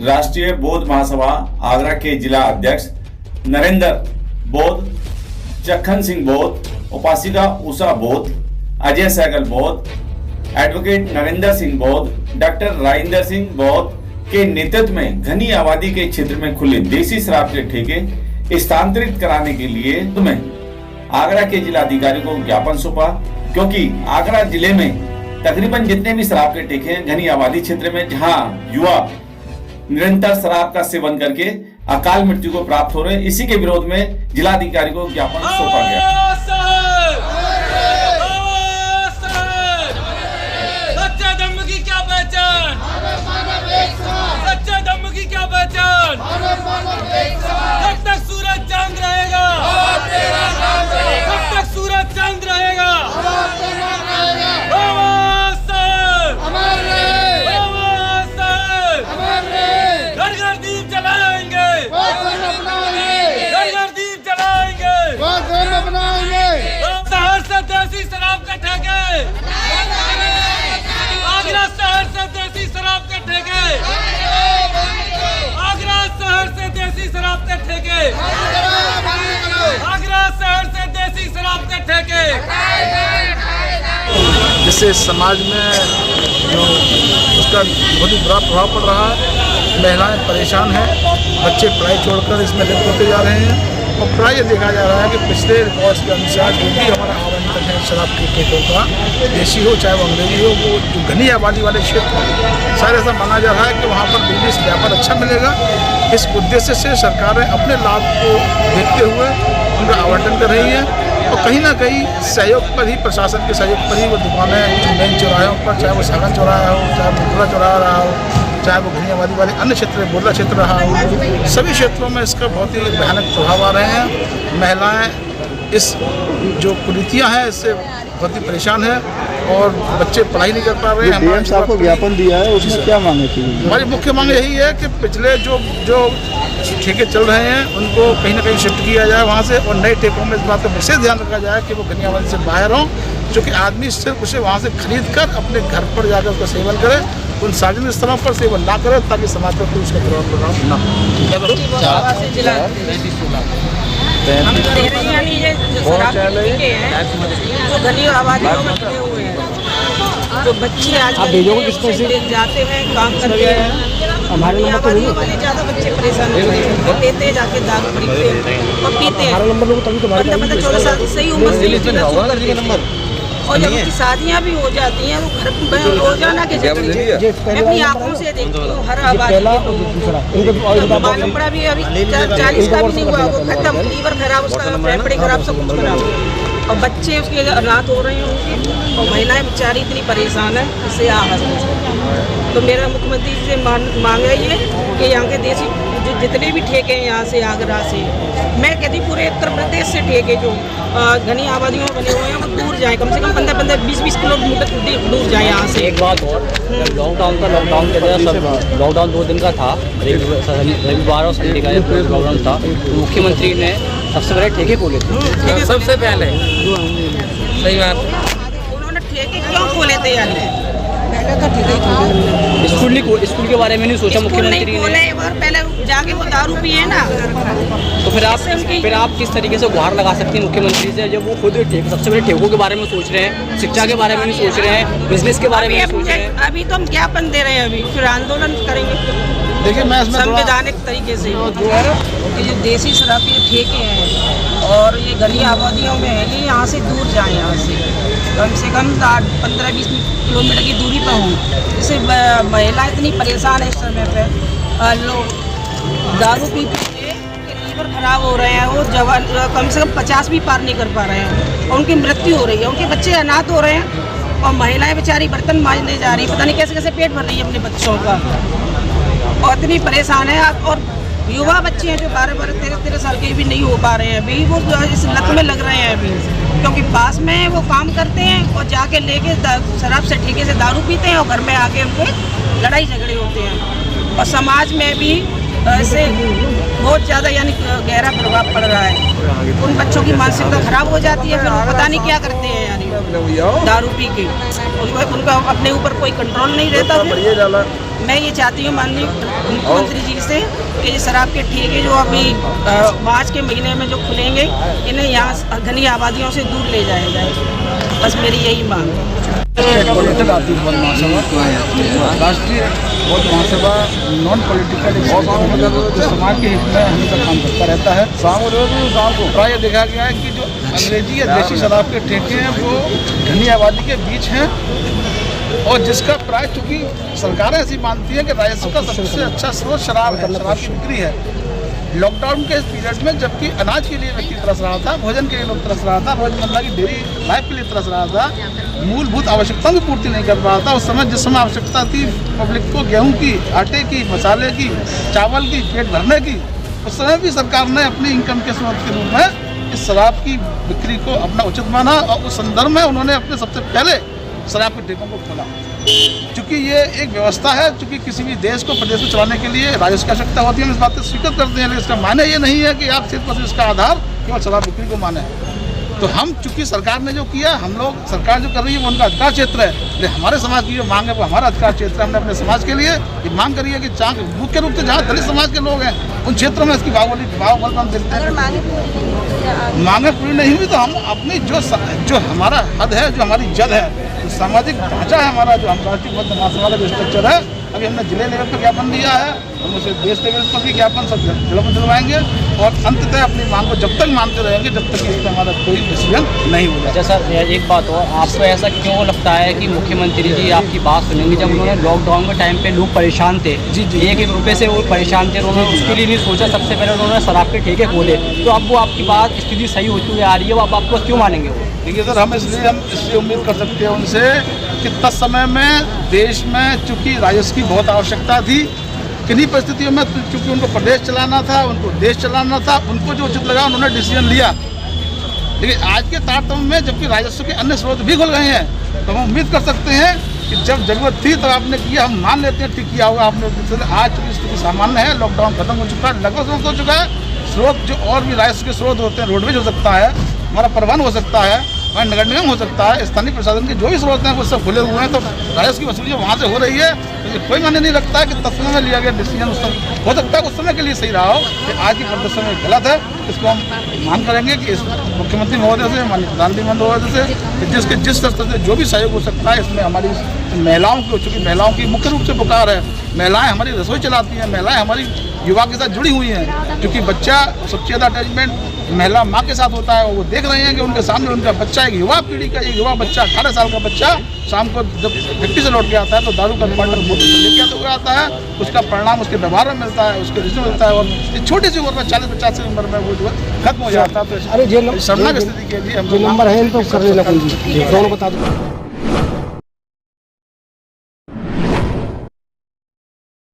राष्ट्रीय बौद्ध महासभा आगरा के जिला अध्यक्ष नरेंद्र बौद्ध, चक्खन सिंह बौद्ध, उपासिका उषा बौद्ध, अजय सहगल बौद्ध, एडवोकेट नरेंद्र सिंह बौद्ध, डॉक्टर राजेंद्र सिंह बौद्ध के नेतृत्व में घनी आबादी के क्षेत्र में खुले देसी शराब के ठेके स्थानांतरित कराने के लिए आगरा के जिला अधिकारी को ज्ञापन सौंपा, क्योंकि आगरा जिले में तकरीबन जितने भी शराब के ठेके हैं घनी आबादी क्षेत्र में, जहां युवा निरंतर शराब का सेवन करके अकाल मृत्यु को प्राप्त हो रहे हैं, इसी के विरोध में जिलाधिकारी को ज्ञापन सौंपा गया। सच्चे दम की क्या पहचान, सच्चे दम की क्या पहचान, जब तक सूरज चांद रहेगा, जब तक सूरज चांद रहेगा, घर घर दीप जलाएंगे, घर घर दीप जलाएंगे, शहर से देसी शराब के ठेके, आगरा शहर से देसी शराब के ठेके, आगरा शहर से देसी शराब के ठेके, आगरा शहर से देसी शराब के ठेके। जिससे समाज में जो उसका बहुत ही बुरा प्रभाव पड़ रहा है। महिलाएं परेशान हैं, बच्चे पढ़ाई छोड़कर इसमें लिप्त होते जा रहे हैं और प्राय ये देखा जा रहा है कि पिछले रिकॉर्ड्स के अनुसार जो भी हमारा आवंटन है शराब के ठेकों का, देसी हो चाहे वो अंग्रेजी हो, वो जो घनी आबादी वाले क्षेत्र हैं सारे ऐसा माना जा रहा है कि वहाँ पर बिजनेस व्यापार अच्छा मिलेगा। इस उद्देश्य से सरकारें अपने लाभ को देखते हुए उनका आवंटन कर रही है और कहीं ना कहीं सहयोग पर ही, प्रशासन के सहयोग पर ही वो दुकानें मेन चौराहों पर, चाहे वो सागन चौराहा हो, चाहे मुखला चौराहा रहा हो, चाहे वो घनी आबादी वाले अन्य क्षेत्र बोरला क्षेत्र रहा हो, सभी क्षेत्रों में इसका बहुत ही भयानक प्रभाव आ रहे हैं। महिलाएं इस जो कुरीतियाँ हैं इससे बहुत ही परेशान है और बच्चे पढ़ाई नहीं कर पा रहे हैं। डीएम साहब को ज्ञापन दिया है, उसमें क्या मांगे थी? हमारी मुख्य मांग यही है कि पिछले जो ठेके चल रहे हैं उनको कहीं ना कहीं शिफ्ट किया जाए वहाँ से, और नए ठेकों में इस बात का विशेष ध्यान रखा जाए कि वो घनी आबादी से बाहर हों, क्योंकि आदमी सिर्फ उसे वहाँ से खरीद कर अपने घर पर जाकर उसका सेवन करे, उन सार्वजनिक स्थलों पर सेवन ना करे, ताकि समाज पर कोई उसका प्रभाव न हो। जो बच्चे आज जाते हैं काम करते हैं, हमारे आबादी वाले ज़्यादा बच्चे परेशान लेते हैं, जाके दारू खरीदते हैं और पीते हैं। 15-14 साल सही उम्र से और जब उनकी शादियाँ भी हो जाती हैं वो घर में रोजाना के जरिए मैं अपनी आँखों से देखती हूँ हर आबादी के। मालूम पड़ा भी अभी 40 का भी नहीं हुआ, वो खत्म, लीवर खराब, उसका फेफड़े खराब, सब कुछ खराब, और बच्चे उसके अनाथ हो रहे होंगे और महिलाएं बेचारी इतनी परेशान है, इससे आहत। तो मेरा मुख्यमंत्री से मांग है ये कि यहाँ के देसी जितने भी ठेके हैं यहाँ से आगरा से, मैं कहती पूरे उत्तर प्रदेश से ठेके जो घनी आबादियों में बने हुए हैं वो दूर जाएं, कम से कम 15-20 किलोमीटर दूर जाएं यहाँ से। एक बात और, लॉकडाउन के दौरान सब लॉकडाउन 2 दिन का था, रविवार और संडे का लॉकडाउन था, मुख्यमंत्री ने सबसे पहले ठेके खोले थे, सबसे पहले। सही बात, उन्होंने ठेके क्यों खोले थे यानी? स्कूल के बारे में नहीं सोचा मुख्यमंत्री ने, और पहले जाके वो दारू पिए ना। तो फिर आप किस तरीके से गुहार लगा सकते हैं मुख्यमंत्री से, जब वो खुद सबसे पहले ठेकों के बारे में सोच रहे हैं, शिक्षा के बारे में नहीं सोच रहे हैं, बिजनेस के बारे में नहीं सोच रहे हैं। अभी तो हम ज्ञापन दे रहे हैं, अभी फिर आंदोलन करेंगे। देखिए मैं संवैधानिक तरीके से ये जो देसी शराब के ठेके हैं और ये घनी आबादियों में है, ये यहाँ से दूर जाएं, यहाँ से कम 15-20 किलोमीटर की दूरी पर हों। जैसे महिला इतनी परेशान है इस समय पे, लोग दारू पी के लीवर खराब हो रहे हैं, वो जवान कम से कम 50 भी पार नहीं कर पा रहे हैं और उनकी मृत्यु हो रही है, उनके बच्चे अनाथ हो रहे हैं और महिलाएं बेचारी बर्तन मांजने जा रही, पता नहीं कैसे कैसे पेट भर रही है अपने बच्चों का, और इतनी परेशान है। और युवा बच्चे हैं जो 12-13 साल के भी नहीं हो पा रहे हैं, अभी वो इस लत में लग रहे हैं अभी, क्योंकि पास में वो काम करते हैं और जाके लेके शराब से ठेके से दारू पीते हैं और घर में आके उनको लड़ाई झगड़े होते हैं और समाज में भी ऐसे बहुत ज़्यादा यानी गहरा प्रभाव पड़ रहा है। उन बच्चों की मानसिकता खराब हो जाती है, फिर वो पता नहीं क्या करते हैं यानी दारू पी के, उनका अपने ऊपर कोई कंट्रोल नहीं रहता। मैं ये चाहती हूँ माननीय मुख्यमंत्री जी से कि ये शराब के ठेके जो अभी मार्च के महीने में जो खुलेंगे, इन्हें यहाँ घनी आबादियों से दूर ले जाया जाए। बस मेरी यही मांग है। पॉलिटिकल आती है महासभा, राष्ट्रीय बौद्ध महासभा नॉन पॉलिटिकल जो समाज के हित में हमेशा काम करता रहता है। प्राय देखा गया है कि जो अंग्रेजी या देशी शराब के ठेके हैं वो घनी आबादी के बीच हैं, और जिसका प्राय चूंकि सरकारें ऐसी मानती हैं कि राजस्व का सबसे अच्छा स्रोत शराब है, शराब की बिक्री है। लॉकडाउन के इस पीरियड में जबकि अनाज के लिए व्यक्ति तरस रहा था, भोजन के लिए लोग तरस रहा था, रोजमर्रा की डेली लाइफ के लिए तरस रहा था, मूलभूत आवश्यकताओं की पूर्ति नहीं कर रहा था। उस समय जिस समय आवश्यकता थी पब्लिक को गेहूं की, आटे की, मसाले की, चावल की, पेट भरने की, उस समय भी सरकार ने अपनी इनकम के स्रोत के रूप में इस शराब की बिक्री को अपना उचित माना, और उस संदर्भ में उन्होंने अपने सबसे पहले शराब के ठेकों को खोला। चूँकि ये एक व्यवस्था है, चूँकि किसी भी देश को, प्रदेश को चलाने के लिए राजस्व की आवश्यकता होती है, हम इस बात को स्वीकार करते हैं, लेकिन इसका माने ये नहीं है कि आप सिर्फ इसका आधार केवल शराब बिक्री को माने। तो हम चूँकि सरकार ने जो किया, हम लोग सरकार जो कर रही है वो उनका अधिकार क्षेत्र है, लेकिन हमारे समाज की जो मांग है वो हमारा अधिकार क्षेत्र है। हमने अपने समाज के लिए ये मांग करी है कि मुख्य रूप से जहाँ दलित समाज के लोग हैं उन क्षेत्रों में इसकी भाव हम देखते हैं। मांगे पूरी नहीं हुई तो हम अपनी जो हमारा हद है, जो हमारी जद है, सामाजिक ढांचा है हमारा, जो हम राष्ट्रीय बौद्ध महासभा का जो स्ट्रक्चर है, अभी हमने जिले लेवल पर ज्ञापन दिया है, हम उसे देश लेवल पर भी ज्ञापन सब जिलों में दिलवाएंगे, और अंततः अपनी मांग को जब तक मानते रहेंगे जब तक इस पर हमारा कोई डिसीजन नहीं होगा। अच्छा सर, एक बात और, आपको ऐसा क्यों लगता है कि मुख्यमंत्री जी आपकी बात सुनेंगे? जब उन्होंने लॉकडाउन के टाइम पे लोग परेशान थे, जी 1-1 रुपये से वो परेशान थे, उन्होंने उसके लिए नहीं सोचा, सबसे पहले उन्होंने शराब के ठेके खोले, तो अब वो आपकी बात स्थिति सही होती हुई आ रही है, वो अब आपको क्यों मानेंगे वो? देखिए सर, हम इसलिए उम्मीद कर सकते हैं उनसे कि तत्समय में देश में चूँकि राजस्व की बहुत आवश्यकता थी, किन्हीं परिस्थितियों में चूँकि उनको प्रदेश चलाना था, उनको देश चलाना था, उनको जो उचित लगा उन्होंने डिसीजन लिया। लेकिन आज के तारतम्य में जबकि राजस्व के अन्य स्रोत भी खुल गए हैं, तो हम उम्मीद कर सकते हैं कि जब जरूरत थी तब आपने किया, हम मान लेते हैं ठीक किया होगा आपने। आज चूँकि स्थिति सामान्य है, लॉकडाउन खत्म हो चुका है, लगभग समाप्त हो चुका है। स्रोत जो और भी राजस्व के स्रोत होते हैं, रोडवेज हो सकता है, हमारा परिवहन हो सकता है, हमारा नगर निगम हो सकता है, स्थानीय प्रशासन के जो भी स्रोत हैं वो सब खुले हुए हैं, तो राजस्व की वसूली वहाँ से हो रही है। तो ये कोई मान्य नहीं रखता है कि तत्समय में लिया गया डिसीजन उस समय हो सकता है उस समय के लिए सही रहा हो, कि आज की परिदृश्य में गलत है। इसको हम मान करेंगे कि इस मुख्यमंत्री महोदय से, माननीय प्रधानमंत्री महोदय से, जिस स्तर से जो भी सहयोग हो सकता है, इसमें हमारी महिलाओं की, चूँकि महिलाओं की मुख्य रूप से पुकार है, महिलाएं हमारी रसोई चलाती हैं, महिलाएं हमारी युवा के साथ जुड़ी हुई हैं, क्योंकि बच्चा सबसे ज़्यादा अटैचमेंट महिला माँ के साथ होता है। वो देख रहे हैं कि उनके सामने उनका बच्चा, एक युवा पीढ़ी का एक युवा बच्चा, 18 साल का बच्चा शाम को जब फैक्ट्री से लौट के आता है तो दारू का क्वार्टर बोतल लेके हुआ आता है, उसका परिणाम उसके व्यवहार में मिलता है, उसके रिश्ते में मिलता है, और छोटी सी उम्र में 40-50 की उम्र में वो जो है खत्म हो जाता है। तो शर्मनाक स्थिति के लिए हम नंबर है इनको कर लेना, कोई दोनों बता दो।